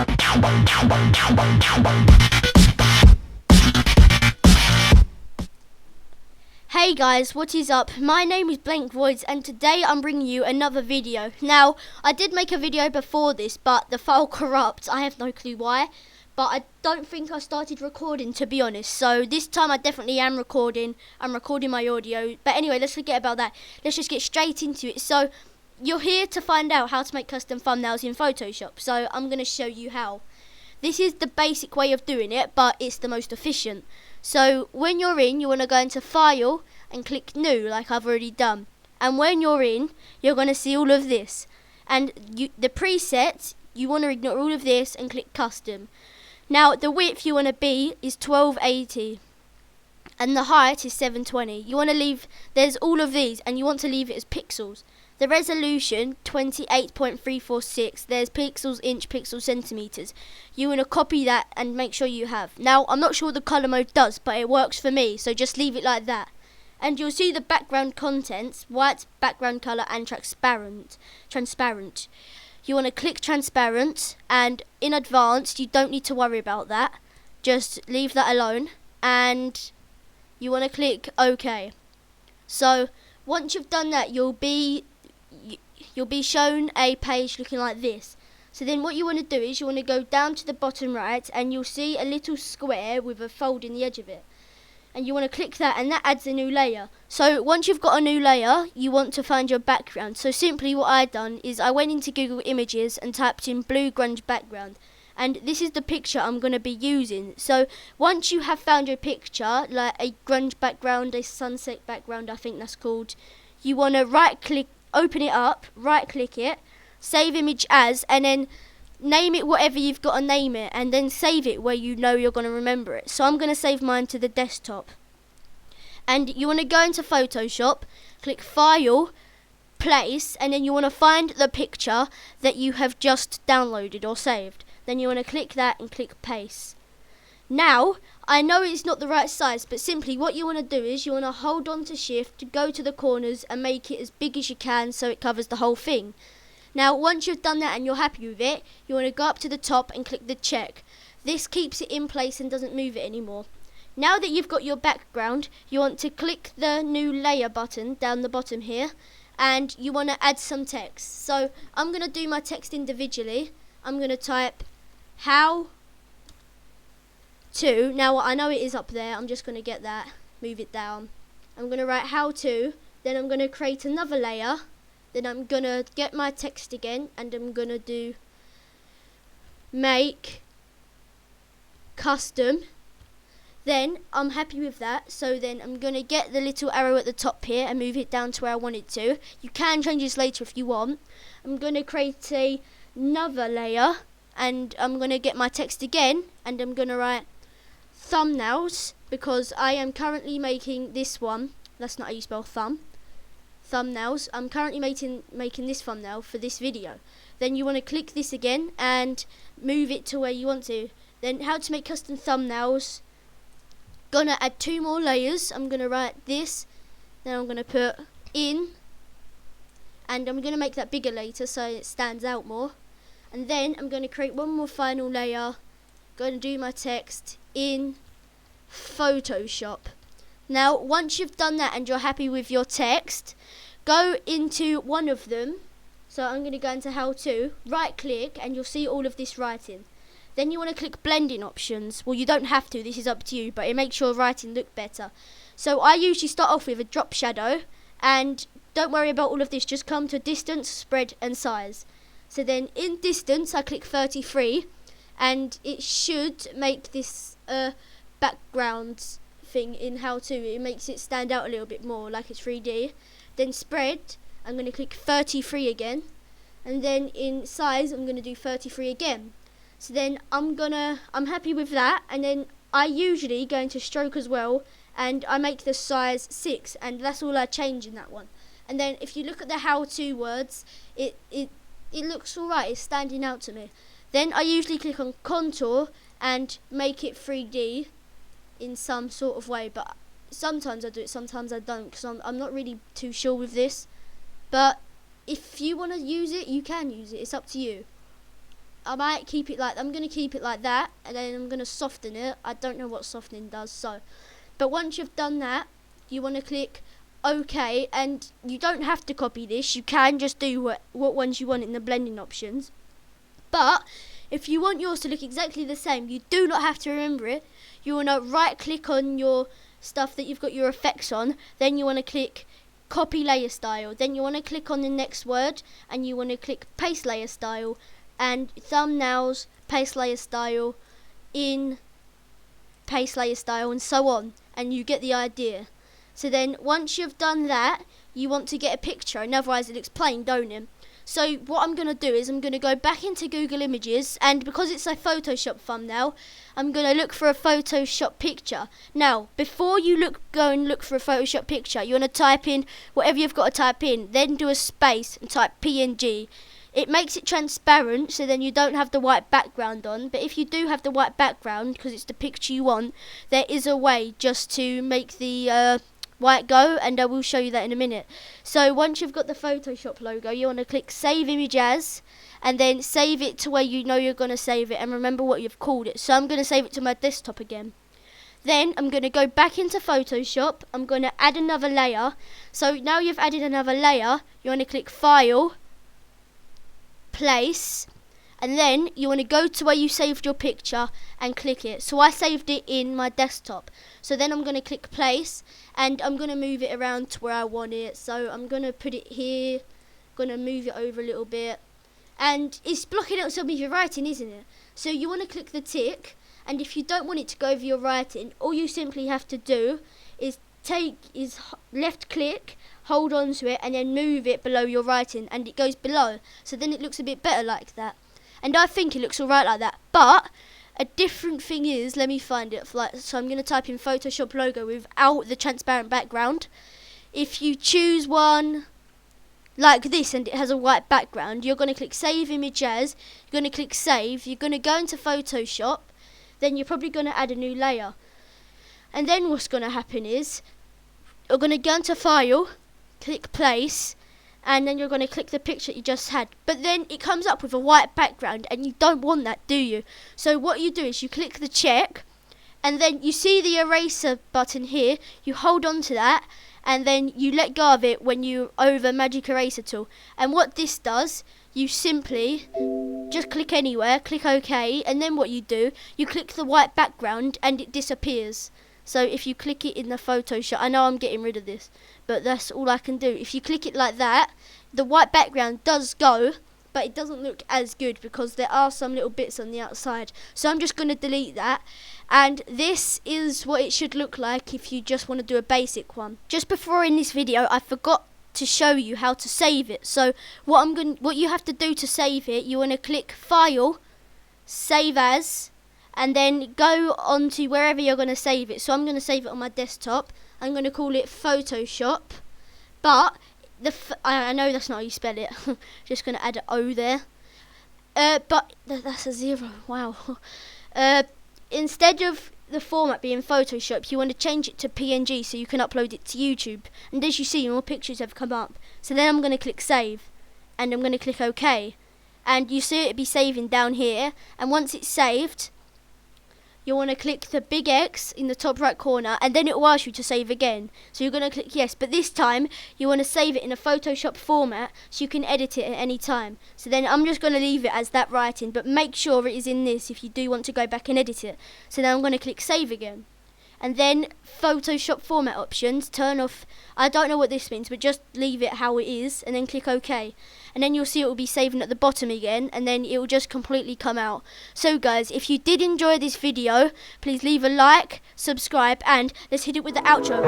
Hey guys, what is up? My name is BlankVoidz and today I'm bringing you another video. Now, I did make a video before this, but the file corrupts. I have no clue why, but I don't think I started recording, to be honest. So this time I definitely am recording. I'm recording my audio. But anyway, let's forget about that. Let's just get straight into it. So you're here to find out how to make custom thumbnails in Photoshop. So I'm going to show you how. This is the basic way of doing it, but it's the most efficient. So when you're in, you want to go into File and click New, like I've already done. And when you're in, you're going to see all of this. And the presets, you want to ignore all of this and click Custom. Now the width you want to be is 1280. And the height is 720. You want to leave, there's all of these, and you want to leave it as pixels. The resolution, 28.346. There's pixels, inch, pixels, centimeters. You want to copy that and make sure you have. Now, I'm not sure what the color mode does, but it works for me, so just leave it like that. And you'll see the background contents, white, background color, and transparent. You want to click transparent, and in advanced, you don't need to worry about that. Just leave that alone, and you want to click OK. So, once you've done that, you'll be shown a page looking like this. So then what you want to do is you want to go down to the bottom right and you'll see a little square with a fold in the edge of it. And you want to click that, and that adds a new layer. So once you've got a new layer, you want to find your background. So simply what I done is I went into Google Images and typed in blue grunge background. And this is the picture I'm going to be using. So once you have found your picture, like a grunge background, a sunset background, I think that's called, you want to right click, open it up, right click it, save image as, and then name it whatever you've got to name it, and then save it where you know you're going to remember it. So I'm going to save mine to the desktop. And you want to go into Photoshop, click File, Place, and then you want to find the picture that you have just downloaded or saved. Then you want to click that and click Paste. Now, I know it's not the right size, but simply what you want to do is you want to hold on to Shift, go to the corners and make it as big as you can so it covers the whole thing. Now, once you've done that and you're happy with it, you want to go up to the top and click the check. This keeps it in place and doesn't move it anymore. Now that you've got your background, you want to click the new layer button down the bottom here, and you want to add some text. So I'm going to do my text individually. I'm going to type how to, now I know it is up there, I'm just going to get that, move it down. I'm going to write how to, then I'm going to create another layer, then I'm going to get my text again, and I'm going to do make custom. Then I'm happy with that, so then I'm going to get the little arrow at the top here and move it down to where I want it to. You can change this later if you want. I'm going to create another layer, and I'm going to get my text again, and I'm going to write thumbnails, because I am currently making this one. That's not how you spell thumbnails. I'm currently making this thumbnail for this video. Then you want to click this again and move it to where you want to. Then how to make custom thumbnails. Gonna add 2 more layers. I'm gonna write this, then I'm gonna put in, and I'm gonna make that bigger later so it stands out more. And then I'm going to create one more final layer, going to do my text in Photoshop. Now once you've done that and you're happy with your text, go into one of them. So I'm going to go into how to, right click, and you'll see all of this writing. Then you want to click blending options. Well, you don't have to, this is up to you, but it makes your writing look better. So I usually start off with a drop shadow, and don't worry about all of this, just come to distance, spread and size. So then in distance I click 33, and it should make this background thing in how to, it makes it stand out a little bit more like it's 3D. Then spread, I'm going to click 33 again, and then in size I'm going to do 33 again. So then I'm happy with that, and then I usually go into stroke as well, and I make the size 6, and that's all I change in that one. And then if you look at the how to words, it looks alright, it's standing out to me. Then I usually click on contour and make it 3D in some sort of way, but sometimes I do it, sometimes I don't, because I'm not really too sure with this. But if you want to use it, you can use it, it's up to you. I might keep it like, I'm going to keep it like that, and then I'm going to soften it. I don't know what softening does, so. But once you've done that, you want to click OK, and you don't have to copy this. You can just do what ones you want in the blending options. But if you want yours to look exactly the same, you do not have to remember it. You want to right click on your stuff that you've got your effects on, then you want to click copy layer style, then you want to click on the next word, and you want to click paste layer style, and thumbnails, paste layer style, in paste layer style, and so on, and you get the idea. So then once you've done that, you want to get a picture, and otherwise it looks plain, don't it? So what I'm going to do is I'm going to go back into Google Images, and because it's a Photoshop thumbnail, I'm going to look for a Photoshop picture. Now, before you go and look for a Photoshop picture, you want to type in whatever you've got to type in, then do a space and type PNG. It makes it transparent, so then you don't have the white background on. But if you do have the white background, because it's the picture you want, there is a way just to make the white go, and I will show you that in a minute. So once you've got the Photoshop logo, you want to click Save Image As, and then save it to where you know you're going to save it, and remember what you've called it. So I'm going to save it to my desktop again. Then I'm going to go back into Photoshop. I'm going to add another layer. So now you've added another layer, you want to click File, Place, and then you want to go to where you saved your picture and click it. So I saved it in my desktop. So then I'm going to click Place, and I'm going to move it around to where I want it. So I'm going to put it here, going to move it over a little bit, and it's blocking out some of your writing, isn't it? So you want to click the tick, and if you don't want it to go over your writing, all you simply have to do is left click, hold on to it, and then move it below your writing, and it goes below. So then it looks a bit better like that. And I think it looks alright like that. But a different thing is, let me find it. So I'm going to type in Photoshop logo without the transparent background. If you choose one like this and it has a white background, you're going to click Save Image As. You're going to click Save. You're going to go into Photoshop. Then you're probably going to add a new layer. And then what's going to happen is, you're going to go into File, click Place, and then you're going to click the picture you just had. But then it comes up with a white background, and you don't want that, do you? So what you do is you click the check, and then you see the eraser button here. You hold on to that, and then you let go of it when you over magic eraser tool. And what this does, you simply just click anywhere, click OK, and then what you do, you click the white background and it disappears. So if you click it in the Photoshop, I know I'm getting rid of this, but that's all I can do. If you click it like that, the white background does go, but it doesn't look as good because there are some little bits on the outside. So I'm just going to delete that. And this is what it should look like if you just want to do a basic one. Just before in this video, I forgot to show you how to save it. So what you have to do to save it, you want to click File, Save As, and then go on to wherever you're going to save it. So I'm going to save it on my desktop. I'm going to call it Photoshop, but I know that's not how you spell it. Just going to add an O there. But that's a 0. Wow. Instead of the format being Photoshop, you want to change it to PNG so you can upload it to YouTube. And as you see, more pictures have come up. So then I'm going to click Save, and I'm going to click OK. And you see it be saving down here. And once it's saved, you want to click the big X in the top right corner, and then it will ask you to save again. So you're going to click yes, but this time you want to save it in a Photoshop format so you can edit it at any time. So then I'm just going to leave it as that writing, but make sure it is in this if you do want to go back and edit it. So now I'm going to click save again. And then Photoshop format options, turn off, I don't know what this means, but just leave it how it is, and then click OK. And then you'll see it will be saving at the bottom again, and then it will just completely come out. So guys, if you did enjoy this video, please leave a like, subscribe, and let's hit it with the outro.